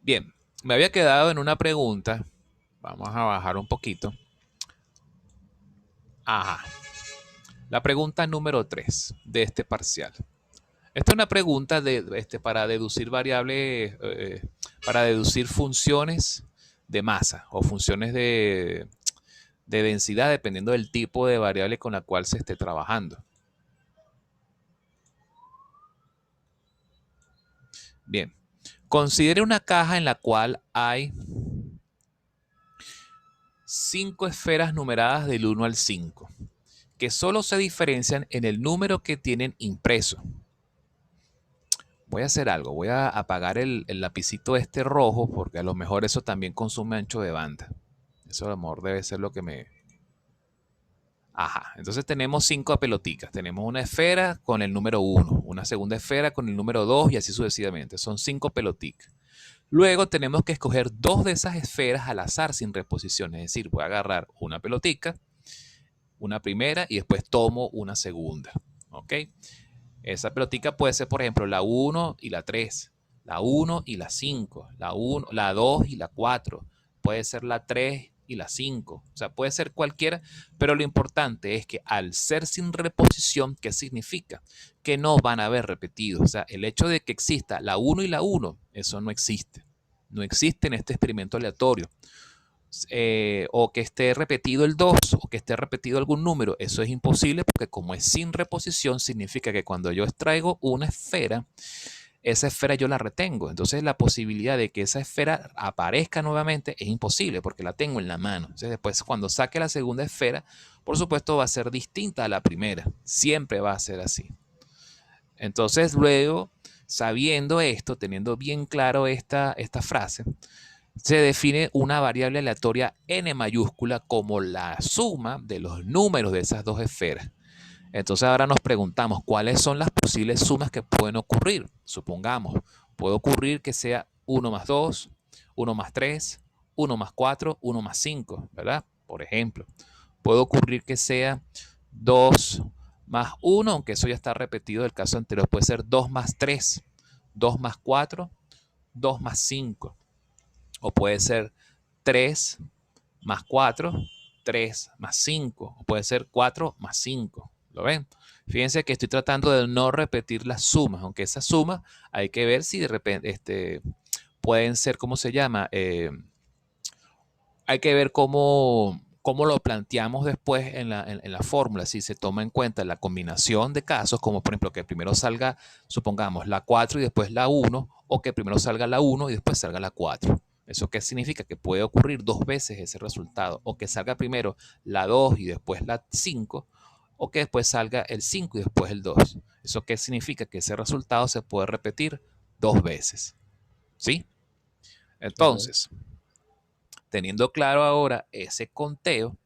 Bien, me había quedado en una pregunta. Vamos a bajar un poquito. Ajá. La pregunta número 3 de este parcial. Esta es una pregunta para deducir variables, para deducir funciones de masa o funciones de densidad dependiendo del tipo de variable con la cual se esté trabajando. Bien, considere una caja en la cual hay 5 esferas numeradas del 1 al 5, que solo se diferencian en el número que tienen impreso. Voy a hacer algo, voy a apagar el lapicito este rojo porque a lo mejor eso también consume ancho de banda. Eso a lo mejor debe ser lo que me... Ajá, entonces tenemos 5 peloticas. Tenemos una esfera con el número 1, una segunda esfera con el número 2 y así sucesivamente. Son 5 peloticas. Luego tenemos que escoger 2 de esas esferas al azar sin reposición. Es decir, voy a agarrar una pelotica, una primera y después tomo una segunda. ¿Ok? Esa pelotica puede ser, por ejemplo, la 1 y la 3, la 1 y la 5, la 2 y la 4, puede ser la 3 y la 5, o sea, puede ser cualquiera, pero lo importante es que al ser sin reposición, ¿qué significa? Que no van a haber repetidos, o sea, el hecho de que exista la 1 y la 1, eso no existe, no existe en este experimento aleatorio. O que esté repetido el 2 o que esté repetido algún número, eso es imposible porque como es sin reposición, significa que cuando yo extraigo una esfera, esa esfera yo la retengo. Entonces la posibilidad de que esa esfera aparezca nuevamente es imposible porque la tengo en la mano. Entonces después cuando saque la segunda esfera, por supuesto va a ser distinta a la primera. Siempre va a ser así. Entonces luego, sabiendo esto, teniendo bien claro esta frase, se define una variable aleatoria n mayúscula como la suma de los números de esas dos esferas. Entonces ahora nos preguntamos cuáles son las posibles sumas que pueden ocurrir. Supongamos, puede ocurrir que sea 1 más 2, 1 más 3, 1 más 4, 1 más 5, ¿verdad? Por ejemplo, puede ocurrir que sea 2 más 1, aunque eso ya está repetido del caso anterior, puede ser 2 más 3, 2 más 4, 2 más 5. O puede ser 3 más 4, 3 más 5. O puede ser 4 más 5. ¿Lo ven? Fíjense que estoy tratando de no repetir las sumas, aunque esas sumas hay que ver si de repente pueden ser, ¿cómo se llama? Hay que ver cómo lo planteamos después en la fórmula, si se toma en cuenta la combinación de casos, como por ejemplo que primero salga, supongamos, la 4 y después la 1, o que primero salga la 1 y después salga la 4. ¿Eso qué significa? Que puede ocurrir 2 veces ese resultado, o que salga primero la 2 y después la 5, o que después salga el 5 y después el 2. ¿Eso qué significa? Que ese resultado se puede repetir 2 veces. ¿Sí? Ok. Entonces, teniendo claro ahora ese conteo,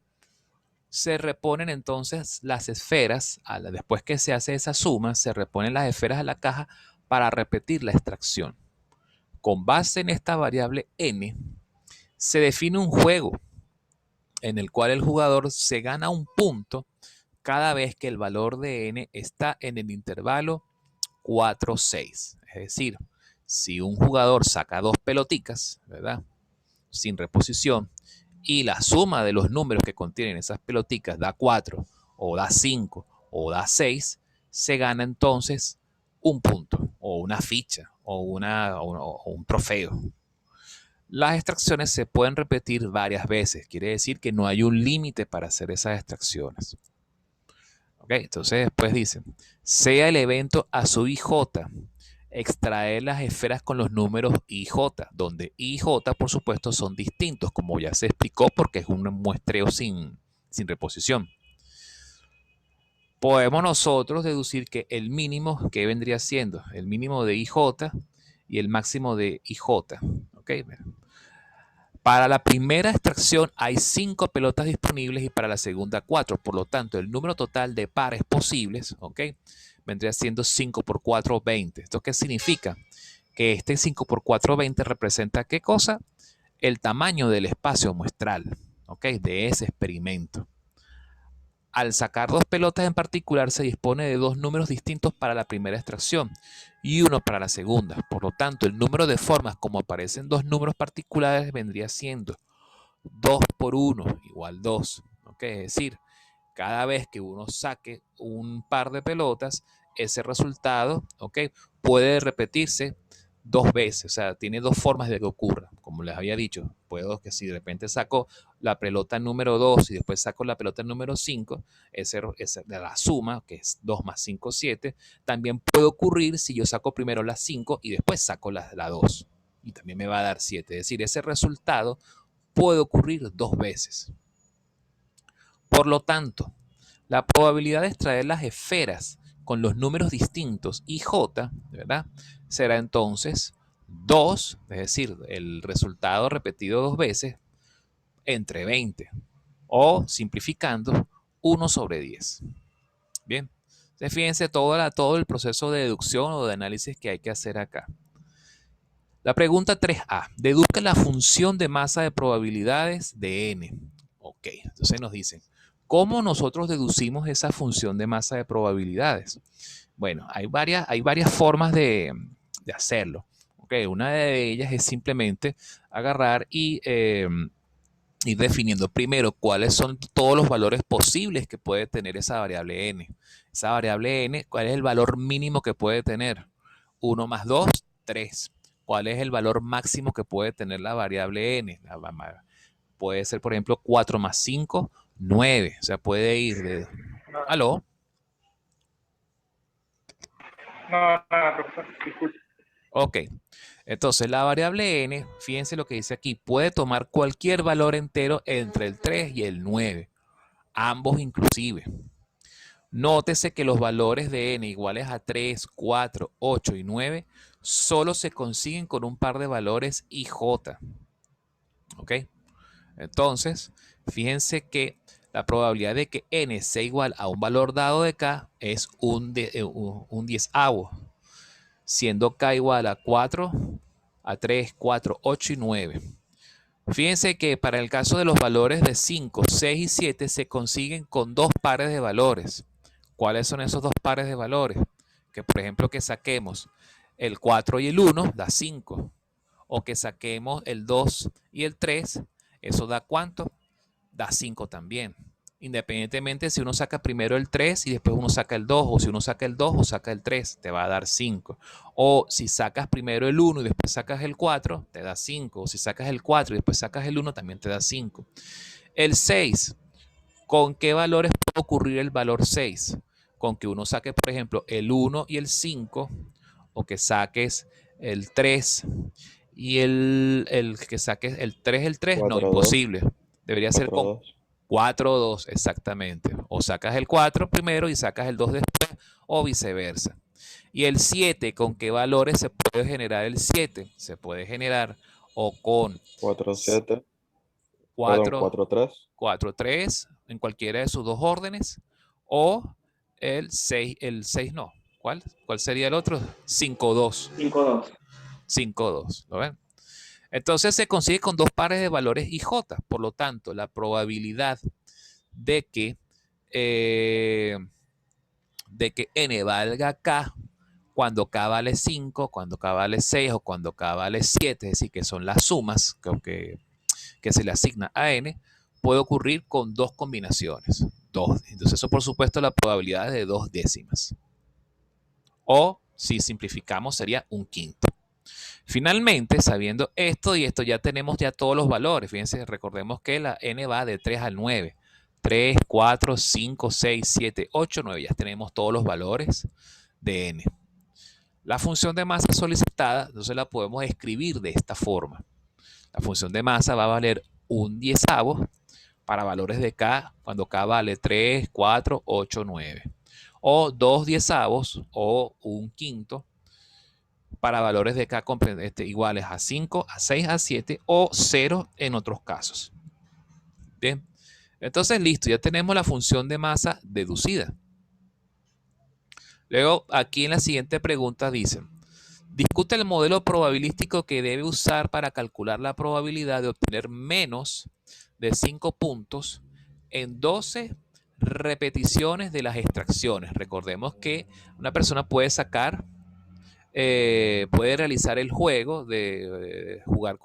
se reponen entonces las esferas, después que se hace esa suma, se reponen las esferas a la caja para repetir la extracción. Con base en esta variable n, se define un juego en el cual el jugador se gana un punto cada vez que el valor de n está en el intervalo 4-6. Es decir, si un jugador saca 2 peloticas, ¿verdad? Sin reposición, y la suma de los números que contienen esas peloticas da 4 o da 5 o da 6, se gana entonces un punto o una ficha o un trofeo. Las extracciones se pueden repetir varias veces, quiere decir que no hay un límite para hacer esas extracciones. Okay, entonces después dicen, sea el evento a su IJ, extraer las esferas con los números IJ, donde IJ, por supuesto, son distintos, como ya se explicó, porque es un muestreo sin reposición. Podemos nosotros deducir que el mínimo, que vendría siendo el mínimo de IJ y el máximo de IJ. Okay. Para la primera extracción hay 5 pelotas disponibles y para la segunda 4. Por lo tanto, el número total de pares posibles, ¿ok? Vendría siendo 5 por 4, 20. ¿Esto qué significa? Que este 5 por 4, 20 representa ¿qué cosa? El tamaño del espacio muestral, ¿ok? De ese experimento. Al sacar dos pelotas en particular, se dispone de dos números distintos para la primera extracción y uno para la segunda. Por lo tanto, el número de formas como aparecen dos números particulares vendría siendo 2 por 1 igual 2. ¿Ok? Es decir, cada vez que uno saque un par de pelotas, ese resultado, ¿ok?, puede repetirse dos veces. O sea, tiene dos formas de que ocurra. Como les había dicho, puedo que si de repente saco la pelota número 2 y después saco la pelota número 5, ese de la suma, que es 2 más 5, 7, también puede ocurrir si yo saco primero la 5 y después saco la 2. Y también me va a dar 7. Es decir, ese resultado puede ocurrir dos veces. Por lo tanto, la probabilidad de extraer las esferas con los números distintos y j, ¿verdad?, será entonces 2, es decir, el resultado repetido dos veces, entre 20. O, simplificando, 1 sobre 10. Bien, entonces fíjense todo el proceso de deducción o de análisis que hay que hacer acá. La pregunta 3A. Deduzca la función de masa de probabilidades de n. Ok, entonces nos dicen, ¿cómo nosotros deducimos esa función de masa de probabilidades? Bueno, hay varias formas de hacerlo. Okay, una de ellas es simplemente agarrar y ir definiendo primero cuáles son todos los valores posibles que puede tener esa variable n. Esa variable n, ¿cuál es el valor mínimo que puede tener? 1 más 2, 3. ¿Cuál es el valor máximo que puede tener la variable n? Puede ser, por ejemplo, 4 más 5, 9. O sea, puede ir de... ¿Aló? No, profesor, disculpe. Ok. Entonces, la variable n, fíjense lo que dice aquí, puede tomar cualquier valor entero entre el 3 y el 9. Ambos inclusive. Nótese que los valores de n iguales a 3, 4, 8 y 9 solo se consiguen con un par de valores ij. ¿Ok? Entonces, fíjense que la probabilidad de que n sea igual a un valor dado de k es un 10avo, siendo k igual a 4, a 3, 4, 8 y 9. Fíjense que para el caso de los valores de 5, 6 y 7 se consiguen con dos pares de valores. ¿Cuáles son esos dos pares de valores? Que por ejemplo que saquemos el 4 y el 1 da 5. O que saquemos el 2 y el 3, ¿eso da cuánto? Da 5 también. Independientemente si uno saca primero el 3 y después uno saca el 2, o si uno saca el 2 o saca el 3, te va a dar 5. O si sacas primero el 1 y después sacas el 4, te da 5. O si sacas el 4 y después sacas el 1, también te da 5. El 6, ¿con qué valores puede ocurrir el valor 6? Con que uno saque, por ejemplo, el 1 y el 5, o que saques el 3 y el que saques el 3, no, 4, 2, imposible. Debería ser 4, con 2. 4 o 2, exactamente. O sacas el 4 primero y sacas el 2 después, o viceversa. Y el 7, ¿con qué valores se puede generar el 7? Se puede generar o con 4, 7. Perdón, 4, 4, 3. 4, 3, en cualquiera de sus dos órdenes, o el 6 no. ¿Cuál sería el otro? 5, 2. 5-2. 5, 2. ¿Lo ven? Entonces se consigue con dos pares de valores IJ. Por lo tanto, la probabilidad de que, eh, n valga k cuando k vale 5, cuando k vale 6 o cuando k vale 7, es decir, que son las sumas que se le asigna a n, puede ocurrir con dos combinaciones. Entonces eso por supuesto la probabilidad es de 2 décimas. O si simplificamos sería un quinto. Finalmente, sabiendo esto y esto, ya tenemos ya todos los valores. Fíjense, recordemos que la n va de 3 al 9. 3, 4, 5, 6, 7, 8, 9. Ya tenemos todos los valores de n. La función de masa solicitada, entonces la podemos escribir de esta forma. La función de masa va a valer un diezavo para valores de k cuando k vale 3, 4, 8, 9. O 2 diezavos o un quinto para valores de k iguales a 5, a 6, a 7 o 0 en otros casos. Bien, entonces listo, ya tenemos la función de masa deducida. Luego, aquí en la siguiente pregunta dicen, discute el modelo probabilístico que debe usar para calcular la probabilidad de obtener menos de 5 puntos en 12 repeticiones de las extracciones. Recordemos que una persona puede sacar, puede realizar el juego de jugar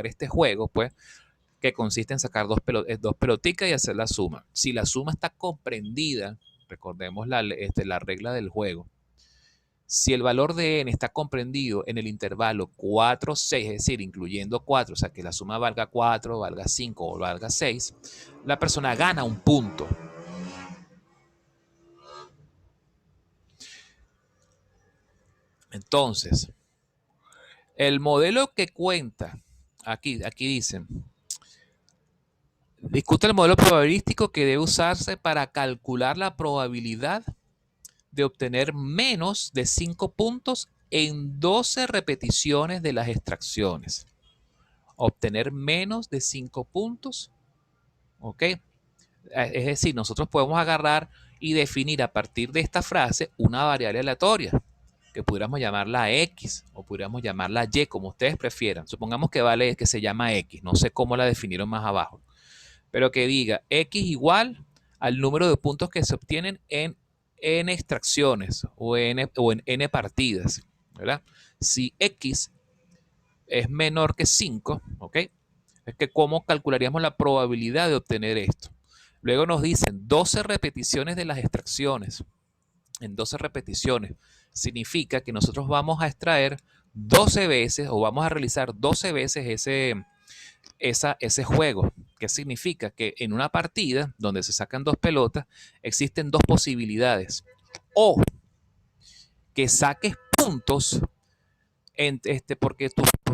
este juego, pues, que consiste en sacar dos peloticas y hacer la suma. Si la suma está comprendida, recordemos la regla del juego. Si el valor de n está comprendido en el intervalo 4, 6, es decir, incluyendo 4, o sea, que la suma valga 4, valga 5 o valga 6, la persona gana un punto. Entonces, el modelo que cuenta, aquí dicen, discute el modelo probabilístico que debe usarse para calcular la probabilidad de obtener menos de 5 puntos en 12 repeticiones de las extracciones. Obtener menos de 5 puntos, ¿ok? Es decir, nosotros podemos agarrar y definir a partir de esta frase una variable aleatoria, que pudiéramos llamarla X o pudiéramos llamarla Y, como ustedes prefieran. Supongamos que se llama X, no sé cómo la definieron más abajo, pero que diga X igual al número de puntos que se obtienen en n extracciones o en n partidas, ¿verdad? Si X es menor que 5, ¿ok? Es que cómo calcularíamos la probabilidad de obtener esto. Luego nos dicen 12 repeticiones de las extracciones. En 12 repeticiones significa que nosotros vamos a extraer 12 veces o vamos a realizar 12 veces ese juego. ¿Qué significa? Que en una partida donde se sacan dos pelotas existen dos posibilidades. O que saques puntos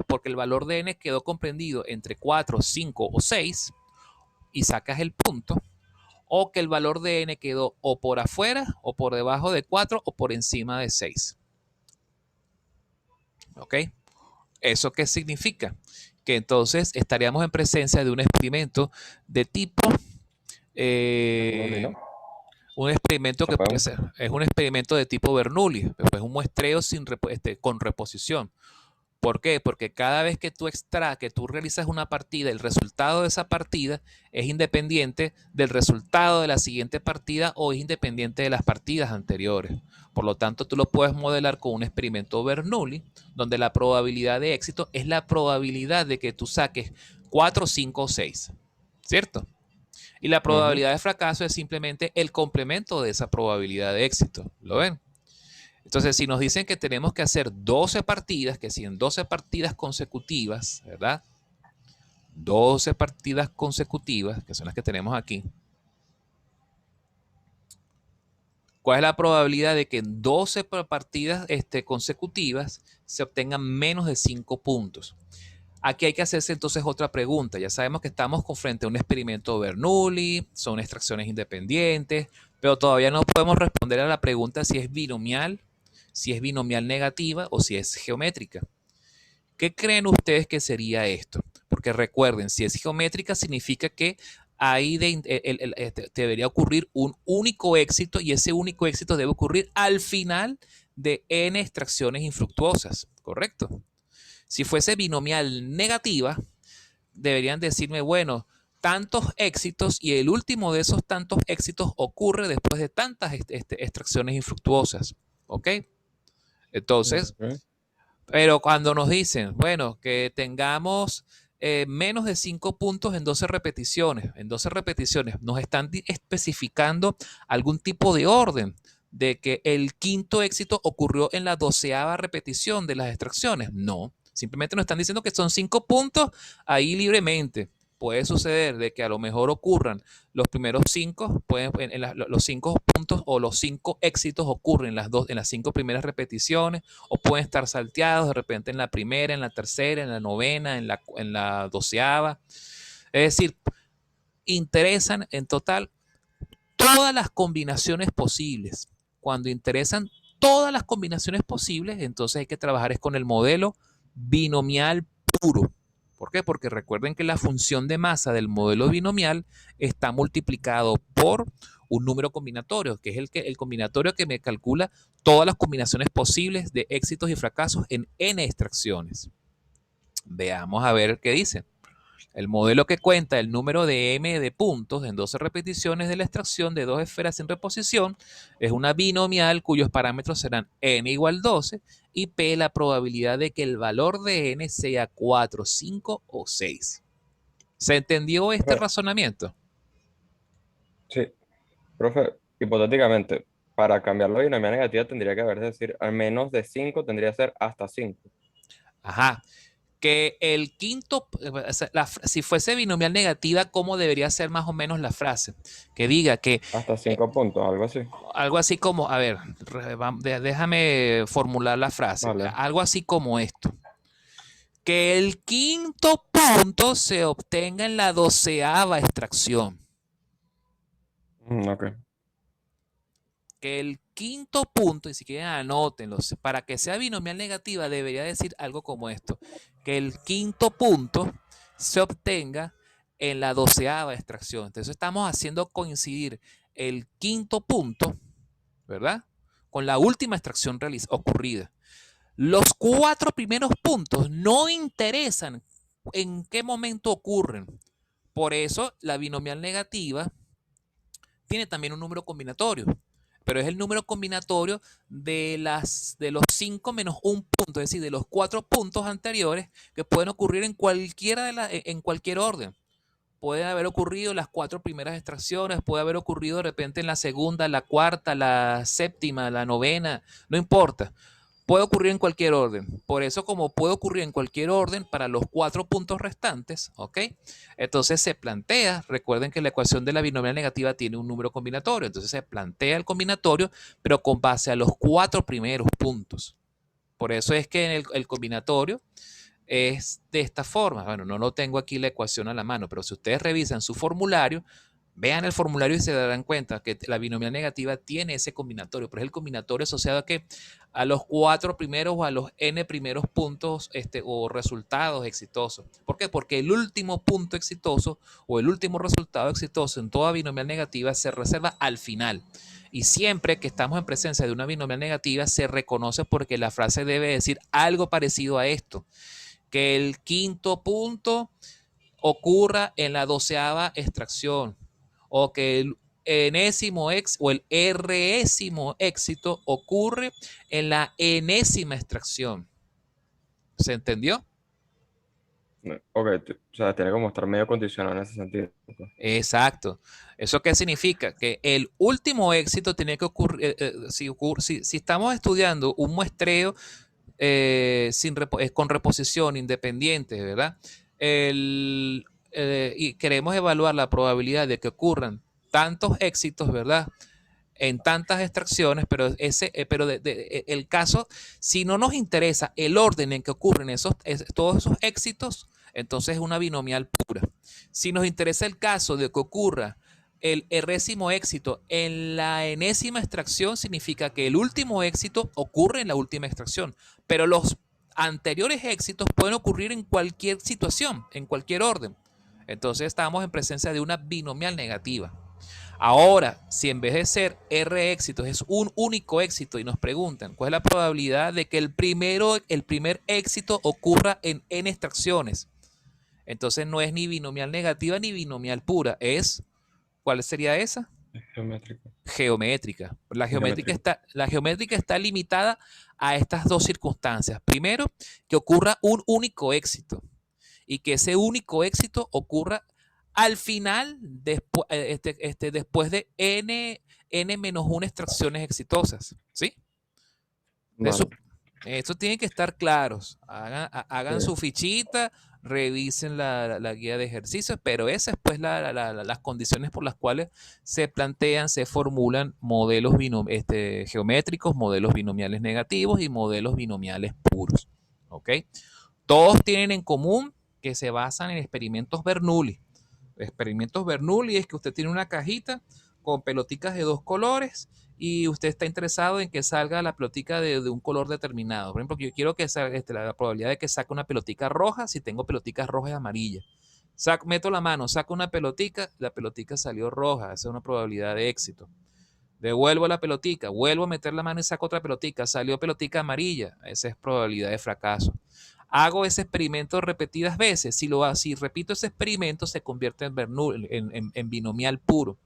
porque el valor de n quedó comprendido entre 4, 5 o 6 y sacas el punto, o que el valor de n quedó o por afuera o por debajo de 4 o por encima de 6. ¿Ok? ¿Eso qué significa? Que entonces estaríamos en presencia de un experimento de tipo un experimento que puede ser, es un experimento de tipo Bernoulli, es un muestreo con reposición. ¿Por qué? Porque cada vez que tú realizas una partida, el resultado de esa partida es independiente del resultado de la siguiente partida o es independiente de las partidas anteriores. Por lo tanto, tú lo puedes modelar con un experimento Bernoulli, donde la probabilidad de éxito es la probabilidad de que tú saques 4, 5 o 6, ¿cierto? Y la probabilidad de fracaso es simplemente el complemento de esa probabilidad de éxito. ¿Lo ven? Entonces, si nos dicen que tenemos que hacer 12 partidas, que si en 12 partidas consecutivas, ¿verdad? 12 partidas consecutivas, que son las que tenemos aquí. ¿Cuál es la probabilidad de que en 12 partidas consecutivas se obtengan menos de 5 puntos? Aquí hay que hacerse entonces otra pregunta. Ya sabemos que estamos frente a un experimento Bernoulli, son extracciones independientes, pero todavía no podemos responder a la pregunta si es binomial negativa o si es geométrica. ¿Qué creen ustedes que sería esto? Porque recuerden, si es geométrica significa que ahí debería ocurrir un único éxito y ese único éxito debe ocurrir al final de n extracciones infructuosas, ¿correcto? Si fuese binomial negativa, deberían decirme, bueno, tantos éxitos y el último de esos tantos éxitos ocurre después de tantas extracciones infructuosas, ¿ok? Entonces, pero cuando nos dicen, bueno, que tengamos menos de 5 puntos en 12 repeticiones, nos están especificando algún tipo de orden de que el quinto éxito ocurrió en la 12ª repetición de las extracciones. No, simplemente nos están diciendo que son 5 puntos ahí libremente. Puede suceder de que a lo mejor ocurran los primeros 5, los 5 puntos o los 5 éxitos ocurren en las 5 primeras repeticiones, o pueden estar salteados de repente en la primera, en la tercera, en la novena, en la 12ª. Es decir, interesan en total todas las combinaciones posibles. Cuando interesan todas las combinaciones posibles, entonces hay que trabajar con el modelo binomial puro. ¿Por qué? Porque recuerden que la función de masa del modelo binomial está multiplicado por un número combinatorio, que es el combinatorio que me calcula todas las combinaciones posibles de éxitos y fracasos en n extracciones. Veamos a ver qué dice. El modelo que cuenta el número de m de puntos en 12 repeticiones de la extracción de dos esferas sin reposición es una binomial cuyos parámetros serán n igual 12 y p la probabilidad de que el valor de n sea 4, 5 o 6. ¿Se entendió este Profe, razonamiento? sí, profe, hipotéticamente, para cambiar la binomia negativa tendría que haber, decir, al menos de 5 tendría que ser hasta 5. Ajá. Que el quinto, o sea, si fuese binomial negativa, ¿cómo debería ser más o menos la frase? Que diga que Hasta eh, 5 puntos, algo así. algo así como, a ver, déjame formular la frase, Vale. algo así como esto. Que el quinto punto se obtenga en la 12ª extracción. Ok. Que el quinto punto, y si quieren anótenlo, para que sea binomial negativa debería decir algo como esto. Que el quinto punto se obtenga en la 12ª extracción. Entonces estamos haciendo coincidir el quinto punto, ¿verdad? Con la última extracción ocurrida. Los 4 primeros puntos no interesan en qué momento ocurren. Por eso la binomial negativa tiene también un número combinatorio, pero es el número combinatorio de los 5 menos un punto, es decir, de los 4 puntos anteriores que pueden ocurrir en cualquier orden. Puede haber ocurrido en las 4 primeras extracciones, puede haber ocurrido de repente en la segunda, la cuarta, la séptima, la novena, no importa. Puede ocurrir en cualquier orden. Por eso, como puede ocurrir en cualquier orden para los 4 puntos restantes, ¿ok? Entonces se plantea, recuerden que la ecuación de la binomial negativa tiene un número combinatorio, entonces se plantea el combinatorio, pero con base a los 4 primeros puntos. Por eso es que en el combinatorio es de esta forma. Bueno, no lo tengo aquí la ecuación a la mano, pero si ustedes revisan su formulario, vean el formulario y se darán cuenta que la binomial negativa tiene ese combinatorio, pero es el combinatorio asociado a los 4 primeros o a los n primeros puntos o resultados exitosos. ¿Por qué? Porque el último punto exitoso o el último resultado exitoso en toda binomial negativa se reserva al final. Y siempre que estamos en presencia de una binomial negativa se reconoce porque la frase debe decir algo parecido a esto. Que el quinto punto ocurra en la 12ª extracción o que el enésimo o el résimo éxito ocurre en la enésima extracción. ¿Se entendió? Ok, o sea, tiene como estar medio condicionado en ese sentido. Exacto. ¿Eso qué significa? Que el último éxito tiene que ocurrir, si estamos estudiando un muestreo con reposición independiente, ¿verdad? Y queremos evaluar la probabilidad de que ocurran tantos éxitos, ¿verdad? En tantas extracciones, pero el caso, si no nos interesa el orden en que ocurren todos esos éxitos, entonces es una binomial pura. Si nos interesa el caso de que ocurra el résimo éxito en la enésima extracción, significa que el último éxito ocurre en la última extracción, pero los anteriores éxitos pueden ocurrir en cualquier situación, en cualquier orden. Entonces estamos en presencia de una binomial negativa. Ahora, si en vez de ser R éxitos es un único éxito y nos preguntan cuál es la probabilidad de que el primer éxito ocurra en n extracciones, entonces no es ni binomial negativa ni binomial pura, ¿cuál sería esa? Geométrico. Geométrica. Geométrico. La geométrica está limitada a estas dos circunstancias. Primero, que ocurra un único éxito y que ese único éxito ocurra al final, después de n menos 1 extracciones exitosas. ¿Sí? Vale. Eso tienen que estar claros. Hagan Sí. su fichita, revisen la guía de ejercicios, pero esas pues las condiciones por las cuales se plantean, se formulan modelos geométricos, modelos binomiales negativos y modelos binomiales puros. ¿Ok? Todos tienen en común que se basan en experimentos Bernoulli. Experimentos Bernoulli es que usted tiene una cajita con pelotitas de 2 colores y usted está interesado en que salga la pelotica de un color determinado. Por ejemplo, yo quiero que salga la probabilidad de que saque una pelotica roja si tengo peloticas rojas y amarillas. Meto la mano, saco una pelotica, la pelotica salió roja, esa es una probabilidad de éxito. Devuelvo la pelotica, vuelvo a meter la mano y saco otra pelotica, salió pelotica amarilla, esa es probabilidad de fracaso. Hago ese experimento repetidas veces. Si repito ese experimento, se convierte en binomial puro.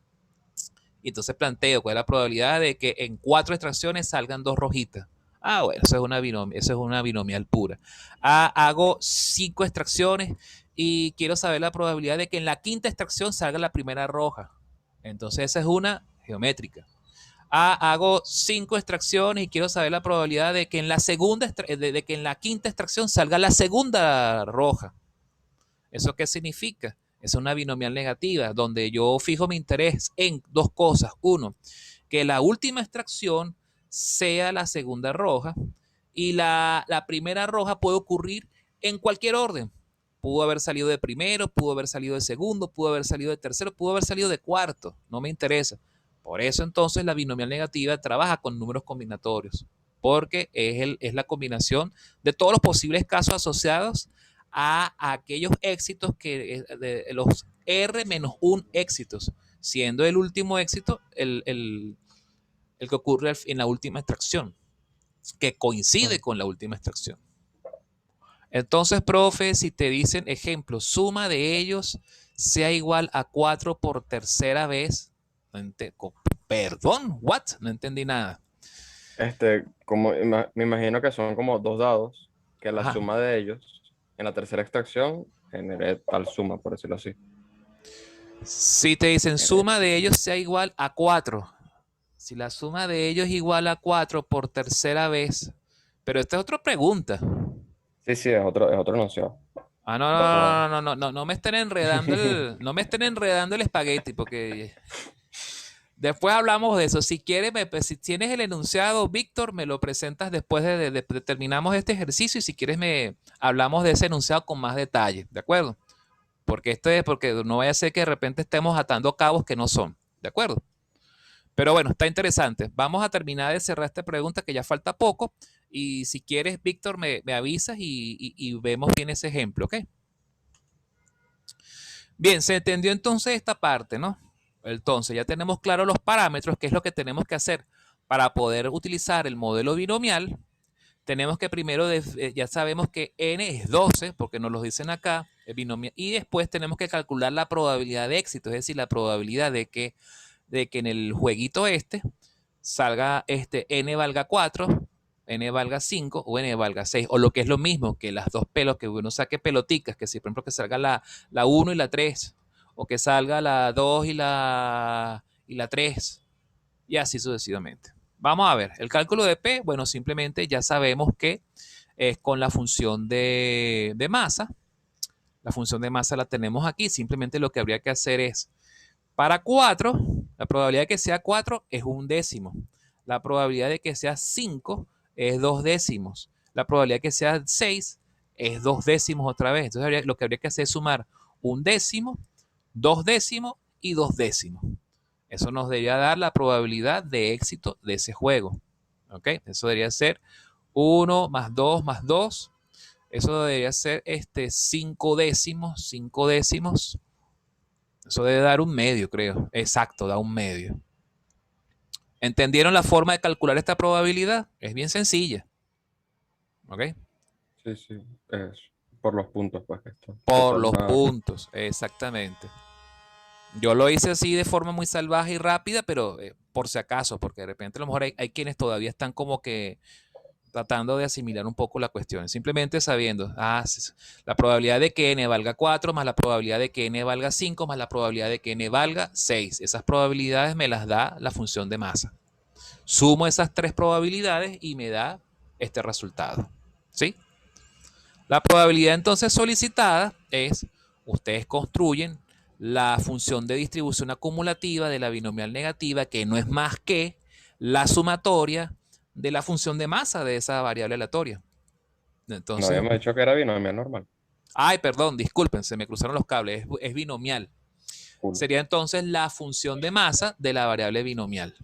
Y entonces planteo cuál es la probabilidad de que en 4 extracciones salgan 2 rojitas. Ah, bueno, eso es una binomial pura. Hago 5 extracciones y quiero saber la probabilidad de que en la quinta extracción salga la primera roja. Entonces esa es una geométrica. Hago 5 extracciones y quiero saber la probabilidad de que en la de que en la quinta extracción salga la segunda roja. ¿Eso qué significa? Es una binomial negativa, donde yo fijo mi interés en 2 cosas. Uno, que la última extracción sea la segunda roja y la primera roja puede ocurrir en cualquier orden. Pudo haber salido de primero, pudo haber salido de segundo, pudo haber salido de tercero, pudo haber salido de cuarto. No me interesa. Por eso entonces la binomial negativa trabaja con números combinatorios, porque es la combinación de todos los posibles casos asociados a aquellos éxitos de los R-1 éxitos, siendo el último éxito el que ocurre en la última extracción, que coincide con la última extracción. Entonces, profe, si te dicen, ejemplo, suma de ellos sea igual a 4 por tercera vez, perdón, ¿what? No entendí nada. Me imagino que son como 2 dados, que la Ajá. suma de ellos en la tercera extracción genere tal suma, por decirlo así. Si te dicen suma de ellos sea igual a 4, si la suma de ellos es igual a 4 por tercera vez, pero esta es otra pregunta. Sí, es otro enunciado. Ah, Pero- no me estén enredando no me estén enredando el espagueti, porque después hablamos de eso. Si quieres, si tienes el enunciado, Víctor, me lo presentas después de terminamos este ejercicio y si quieres hablamos de ese enunciado con más detalle, ¿de acuerdo? Porque no vaya a ser que de repente estemos atando cabos que no son, ¿de acuerdo? Pero bueno, está interesante. Vamos a terminar de cerrar esta pregunta que ya falta poco. Y si quieres, Víctor, me avisas y vemos bien ese ejemplo, ¿ok? Bien, se entendió entonces esta parte, ¿no? Entonces ya tenemos claro los parámetros, qué es lo que tenemos que hacer para poder utilizar el modelo binomial. Tenemos que primero, ya sabemos que n es 12, porque nos lo dicen acá, el binomial, y después tenemos que calcular la probabilidad de éxito, es decir, la probabilidad de que en el jueguito salga n valga 4, n valga 5 o n valga 6, o lo que es lo mismo que las dos pelos, que uno saque peloticas, que si por ejemplo que salga la 1 y la 3, o que salga la 2 y la 3, y así sucesivamente. Vamos a ver, el cálculo de P, bueno, simplemente ya sabemos que es con la función de masa. La función de masa la tenemos aquí, simplemente lo que habría que hacer es para 4, la probabilidad de que sea 4 es 1/10. La probabilidad de que sea 5 es 2/10. La probabilidad de que sea 6 es 2/10 otra vez. Entonces lo que habría que hacer es sumar 1/10, 2/10 y 2/10. Eso nos debería dar la probabilidad de éxito de ese juego. ¿Ok? Eso debería ser 1 más 2 más 2. Eso debería ser 5/10, 5/10. Eso debe dar 1/2, creo. Exacto, da 1/2. ¿Entendieron la forma de calcular esta probabilidad? Es bien sencilla. ¿Ok? Sí, sí, es por los puntos, pues, que Por son los una... puntos, exactamente. Yo lo hice así de forma muy salvaje y rápida, pero por si acaso, porque de repente a lo mejor hay quienes todavía están como que tratando de asimilar un poco la cuestión. Simplemente sabiendo, la probabilidad de que n valga 4 más la probabilidad de que n valga 5 más la probabilidad de que n valga 6. Esas probabilidades me las da la función de masa. Sumo esas 3 probabilidades y me da este resultado. ¿Sí? La probabilidad entonces solicitada es, ustedes construyen la función de distribución acumulativa de la binomial negativa, que no es más que la sumatoria de la función de masa de esa variable aleatoria. No Entonces, habíamos dicho que era binomial normal. ay, perdón, disculpen, se me cruzaron los cables, es binomial. Cool. Sería entonces la función de masa de la variable binomial.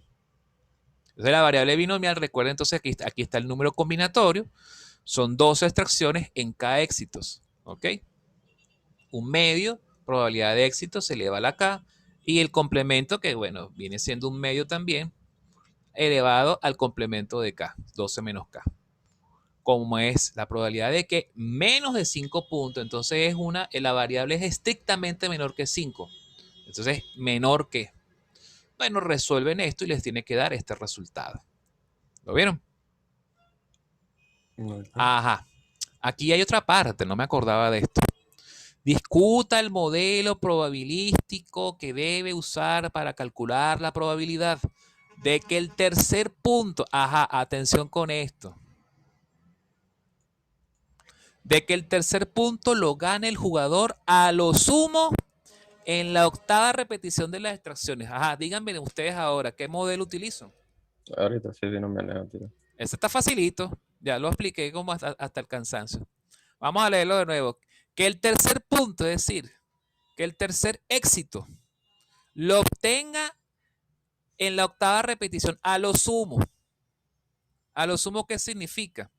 Entonces, la variable binomial, recuerden entonces que aquí está el número combinatorio, son 12 extracciones en cada éxito, ¿ok? Un medio, probabilidad de éxito, se eleva a la K, y el complemento, que bueno, viene siendo un medio también, elevado al complemento de K, 12 menos K. como es la probabilidad de que menos de 5 puntos, entonces la variable es estrictamente menor que 5. Entonces, menor que. Bueno, resuelven esto y les tiene que dar este resultado. ¿Lo vieron? Ajá. Aquí hay otra parte, no me acordaba de esto. Discuta el modelo probabilístico que debe usar para calcular la probabilidad de que el tercer punto, ajá, atención con esto, de que el tercer punto lo gane el jugador a lo sumo en la octava repetición de las extracciones. Ajá, díganme ustedes ahora, ¿qué modelo utilizo? Ahorita sí vino mi negativo. Este está facilito, ya lo expliqué como hasta el cansancio. Vamos a leerlo de nuevo. Que el tercer punto, es decir, que el tercer éxito lo obtenga en la octava repetición, a lo sumo. A lo sumo, ¿qué significa?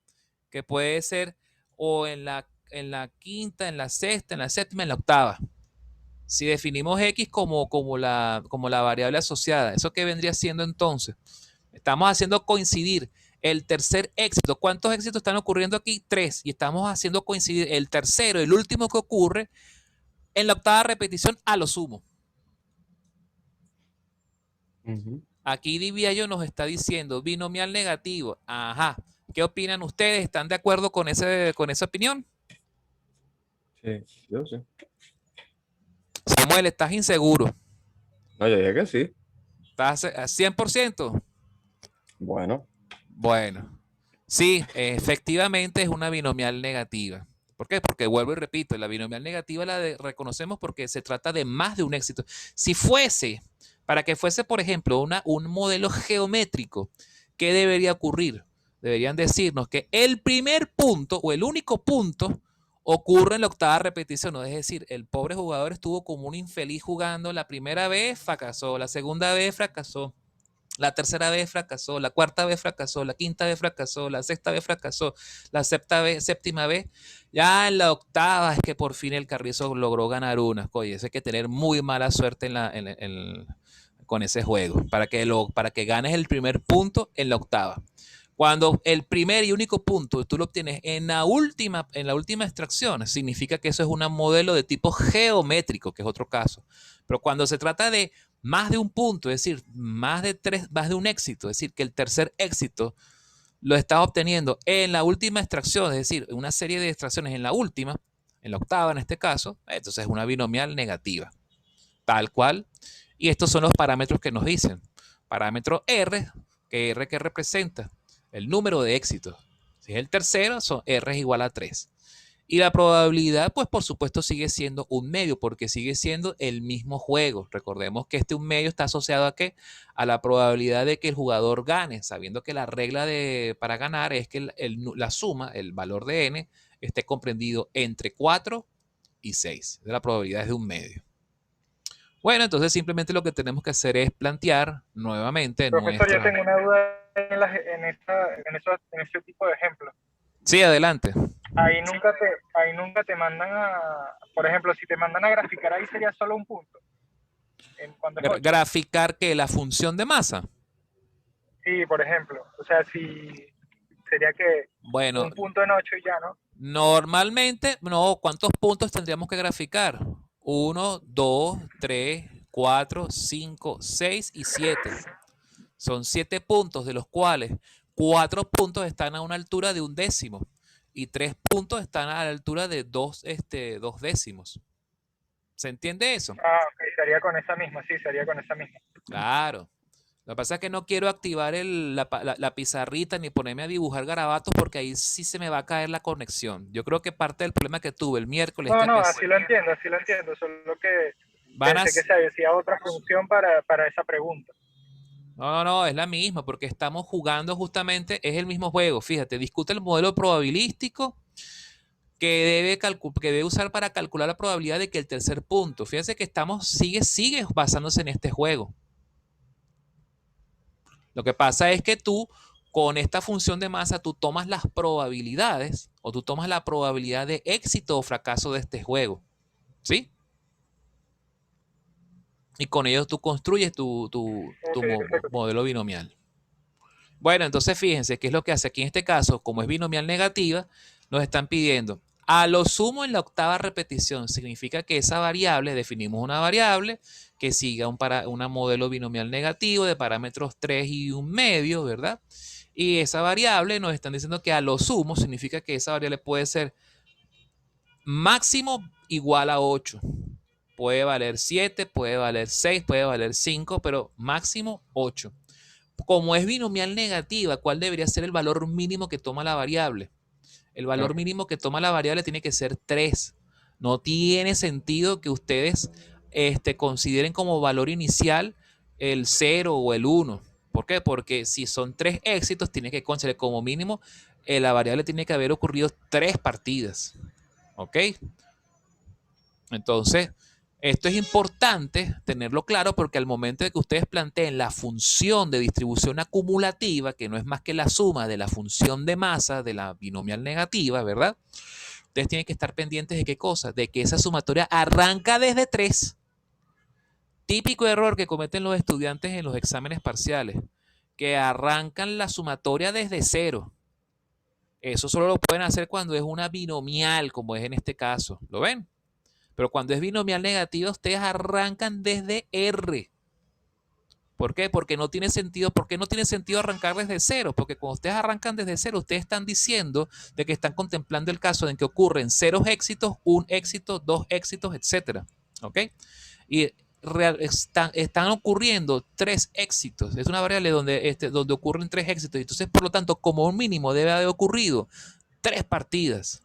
Que puede ser o en la quinta, en la sexta, en la séptima, en la octava. Si definimos X como la variable asociada, ¿eso qué vendría siendo entonces? Estamos haciendo coincidir el tercer éxito. ¿Cuántos éxitos están ocurriendo aquí? 3. Y estamos haciendo coincidir el tercero, el último que ocurre, en la octava repetición a lo sumo. Aquí Diviayo nos está diciendo binomial negativo. Ajá. ¿Qué opinan ustedes? ¿Están de acuerdo con esa opinión? Sí, yo sí. Samuel, ¿estás inseguro? No, yo dije que sí. ¿Estás a 100%? Bueno, Bueno, sí, efectivamente es una binomial negativa. ¿Por qué? Porque vuelvo y repito, la binomial negativa reconocemos porque se trata de más de un éxito. Si fuese, para que fuese, por ejemplo, un modelo geométrico, ¿qué debería ocurrir? Deberían decirnos que el primer punto o el único punto ocurre en la octava repetición, ¿no? Es decir, el pobre jugador estuvo como un infeliz jugando la primera vez, fracasó, la segunda vez fracasó, la tercera vez fracasó, la cuarta vez fracasó, la quinta vez fracasó, la sexta vez fracasó, la séptima vez. Ya en la octava es que por fin el Carrizo logró ganar una. Oye, eso hay que tener muy mala suerte con ese juego para que ganes el primer punto en la octava. Cuando el primer y único punto tú lo obtienes en la última extracción, significa que eso es un modelo de tipo geométrico, que es otro caso. Pero cuando se trata de más de un punto, es decir, más de un éxito, es decir, que el tercer éxito lo estás obteniendo en la última extracción, es decir, una serie de extracciones en la última, en la octava en este caso, entonces es una binomial negativa, tal cual. Y estos son los parámetros que nos dicen. Parámetro R que representa el número de éxitos. Si es el tercero, R es igual a 3. Y la probabilidad, pues por supuesto, sigue siendo un medio, porque sigue siendo el mismo juego. Recordemos que un medio está asociado a ¿qué? A la probabilidad de que el jugador gane, sabiendo que la regla para ganar es que la suma, el valor de n, esté comprendido entre 4 y 6. La probabilidad es de un medio. Bueno, entonces simplemente lo que tenemos que hacer es plantear nuevamente Profesor, yo tengo una duda en ese tipo de ejemplos. Sí, adelante. Ahí nunca te mandan por ejemplo, si te mandan a graficar, ahí sería solo un punto. Graficar que la función de masa. Sí, por ejemplo. O sea, si sería que bueno, un punto en 8 y ya, ¿no? Normalmente, no, ¿cuántos puntos tendríamos que graficar? 1, 2, 3, 4, 5, 6 y 7. Son 7 puntos, de los cuales 4 puntos están a una altura de un décimo y 3 puntos están a la altura de 2 décimos. ¿Se entiende eso? Ah, ok, sería con esa misma, sí, sería con esa misma. Claro. Lo que pasa es que no quiero activar la pizarrita ni ponerme a dibujar garabatos porque ahí sí se me va a caer la conexión. Yo creo que parte del problema que tuve el miércoles... No, así lo entiendo, solo que pensé que se decía otra función para esa pregunta. No, es la misma, porque estamos jugando justamente, es el mismo juego. Fíjate, discute el modelo probabilístico que debe usar para calcular la probabilidad de que el tercer punto. Fíjense que sigue basándose en este juego. Lo que pasa es que tú, con esta función de masa, tú tomas las probabilidades o tú tomas la probabilidad de éxito o fracaso de este juego. ¿Sí? Y con ello tú construyes tu modelo binomial. Bueno, entonces fíjense qué es lo que hace aquí en este caso, como es binomial negativa, nos están pidiendo a lo sumo en la octava repetición. Significa que esa variable, definimos una variable que siga una modelo binomial negativo de parámetros 3 y un medio, ¿verdad? Y esa variable nos están diciendo que a lo sumo significa que esa variable puede ser máximo igual a 8. Puede valer 7, puede valer 6, puede valer 5, pero máximo 8. Como es binomial negativa, ¿cuál debería ser el valor mínimo que toma la variable? El valor mínimo que toma la variable tiene que ser 3. No tiene sentido que ustedes consideren como valor inicial el 0 o el 1. ¿Por qué? Porque si son 3 éxitos, tiene que considerar como mínimo la variable tiene que haber ocurrido 3 partidas. ¿Ok? Entonces, esto es importante tenerlo claro porque al momento de que ustedes planteen la función de distribución acumulativa, que no es más que la suma de la función de masa de la binomial negativa, ¿verdad? Ustedes tienen que estar pendientes de qué cosa, de que esa sumatoria arranca desde 3. Típico error que cometen los estudiantes en los exámenes parciales, que arrancan la sumatoria desde 0. Eso solo lo pueden hacer cuando es una binomial, como es en este caso. ¿Lo ven? Pero cuando es binomial negativa, ustedes arrancan desde R. ¿Por qué? Porque no tiene sentido. ¿Por qué no tiene sentido arrancar desde 0? Porque cuando ustedes arrancan desde 0, ustedes están diciendo de que están contemplando el caso en que ocurren 0 éxitos, 1 éxito, 2 éxitos, etc. ¿Ok? Y están ocurriendo 3 éxitos. Es una variable donde ocurren 3 éxitos. Entonces, por lo tanto, como un mínimo debe haber ocurrido 3 partidas.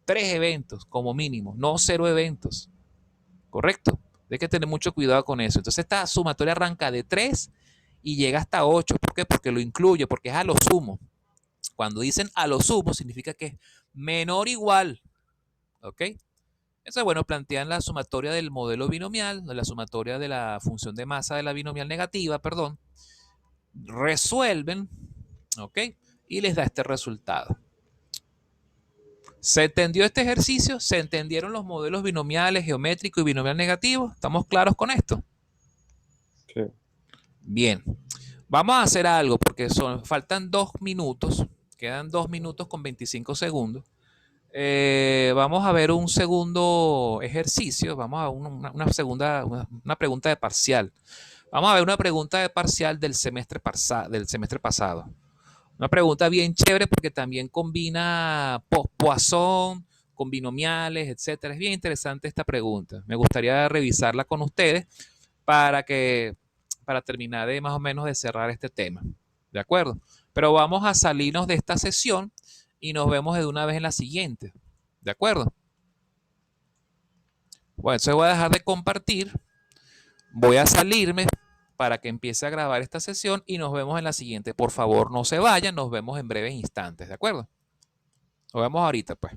3 eventos como mínimo, no 0 eventos. ¿Correcto? Hay que tener mucho cuidado con eso. Entonces esta sumatoria arranca de 3 y llega hasta 8. ¿Por qué? Porque lo incluye, porque es a lo sumo. Cuando dicen a lo sumo, significa que es menor o igual. ¿Ok? Eso es bueno, plantean la sumatoria del modelo binomial, la sumatoria de la función de masa de la binomial negativa, perdón. Resuelven, ¿ok? Y les da este resultado. ¿Se entendió este ejercicio? ¿Se entendieron los modelos binomiales, geométrico y binomial negativo? ¿Estamos claros con esto? Sí. Bien. Vamos a hacer algo porque faltan 2 minutos. Quedan 2 minutos con 25 segundos. Vamos a ver un segundo ejercicio. Vamos a una pregunta de parcial. Vamos a ver una pregunta de parcial del semestre pasado. Una pregunta bien chévere porque también combina Poisson con binomiales, etcétera. Es bien interesante esta pregunta. Me gustaría revisarla con ustedes para terminar de más o menos de cerrar este tema. ¿De acuerdo? Pero vamos a salirnos de esta sesión y nos vemos de una vez en la siguiente. ¿De acuerdo? Bueno, entonces voy a dejar de compartir. Voy a salirme para que empiece a grabar esta sesión y nos vemos en la siguiente. Por favor, no se vayan, nos vemos en breves instantes, ¿de acuerdo? Nos vemos ahorita, pues.